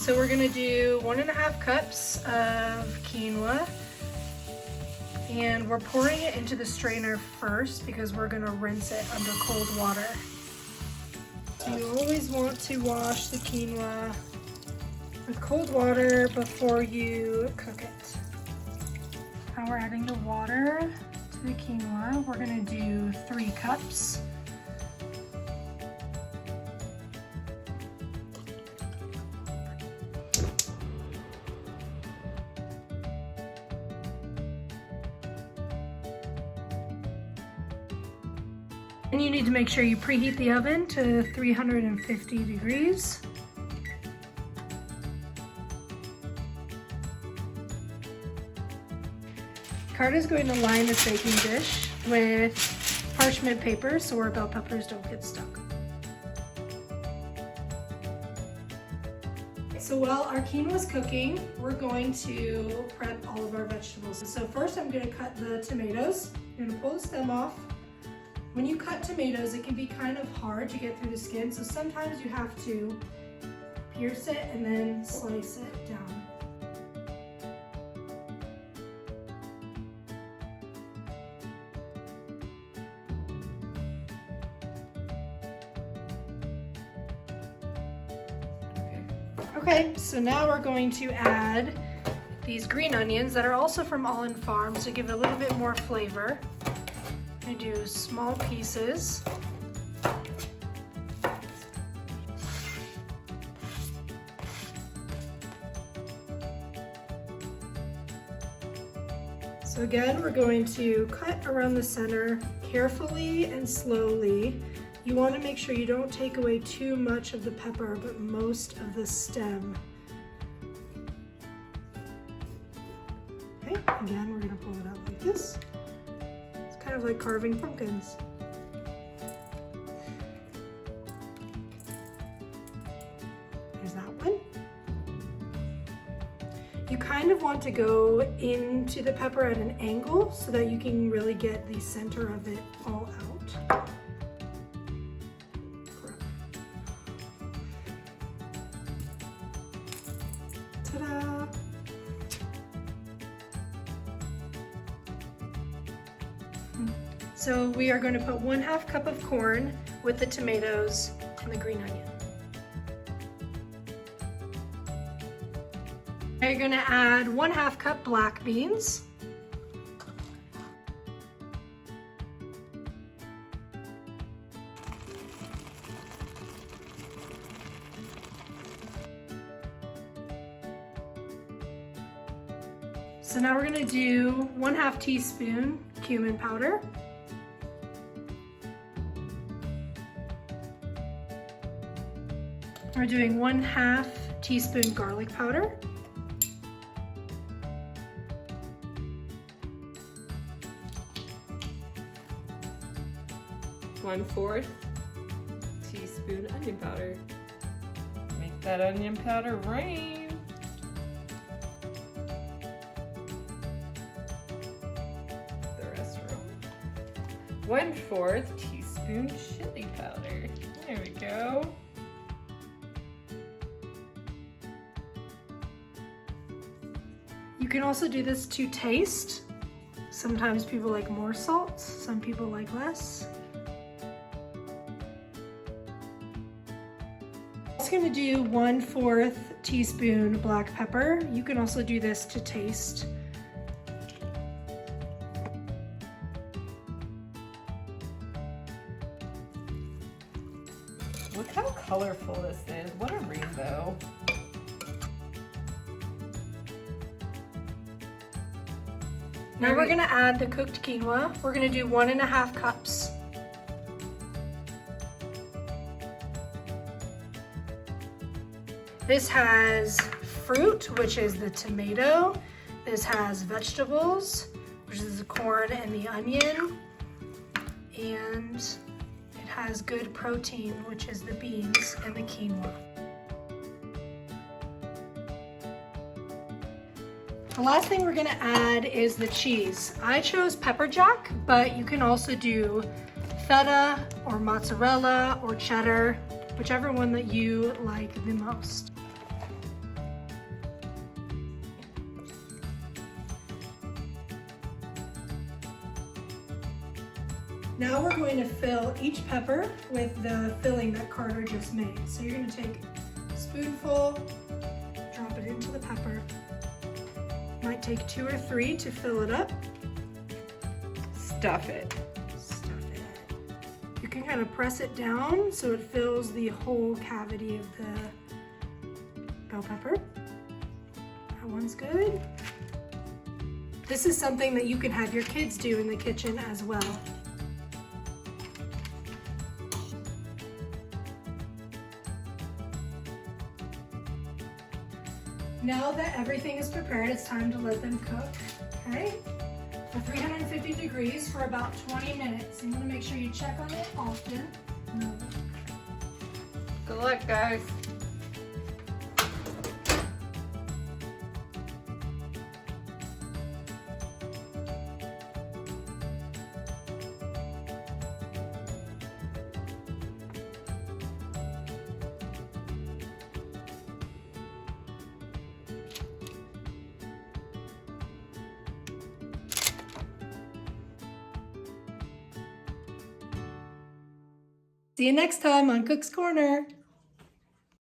So we're gonna do 1.5 cups of quinoa, and we're pouring it into the strainer first because we're gonna rinse it under cold water. So you always want to wash the quinoa with cold water before you cook it. Now we're adding the water to the quinoa. We're gonna do 3 cups. And you need to make sure you preheat the oven to 350 degrees. Carter's going to line this baking dish with parchment paper so our bell peppers don't get stuck. So while our quinoa is cooking, we're going to prep all of our vegetables. So first I'm going to cut the tomatoes. I'm going to pull the stem off. When you cut tomatoes, it can be kind of hard to get through the skin, so sometimes you have to pierce it and then slice it down. Okay, so now we're going to add these green onions that are also from All In Farms to give it a little bit more flavor. I do small pieces. So again, we're going to cut around the center carefully and slowly. You want to make sure you don't take away too much of the pepper, but most of the stem. Okay, again, we're going to pull it out like this. Kind of like carving pumpkins. There's that one. You kind of want to go into the pepper at an angle so that you can really get the center of it all out. Ta-da! So we are going to put 1/2 cup of corn with the tomatoes and the green onion. Now you're going to add 1/2 cup black beans. So now we're going to do 1/2 teaspoon cumin powder. We're doing 1/2 teaspoon garlic powder. One-4 teaspoon onion powder. Make that onion powder rain. The rest roll. 1/4 teaspoon chili powder. There we go. You can also do this to taste. Sometimes people like more salt, some people like less. I'm also gonna do 1/4 teaspoon black pepper. You can also do this to taste. Look how colorful this is. What a rainbow. Now we're gonna add the cooked quinoa. We're gonna do 1.5 cups. This has fruit, which is the tomato. This has vegetables, which is the corn and the onion. And it has good protein, which is the beans and the quinoa. The last thing we're gonna add is the cheese. I chose pepper jack, but you can also do feta or mozzarella or cheddar, whichever one that you like the most. Now we're going to fill each pepper with the filling that Carter just made. So you're gonna take a spoonful, drop it into the pepper. Might take 2 or 3 to fill it up. Stuff it. Stuff it. You can kind of press it down so it fills the whole cavity of the bell pepper. That one's good. This is something that you can have your kids do in the kitchen as well. Now that everything is prepared, it's time to let them cook, okay? For 350 degrees for about 20 minutes. You wanna make sure you check on it often. Good luck, guys. See you next time on Cook's Corner.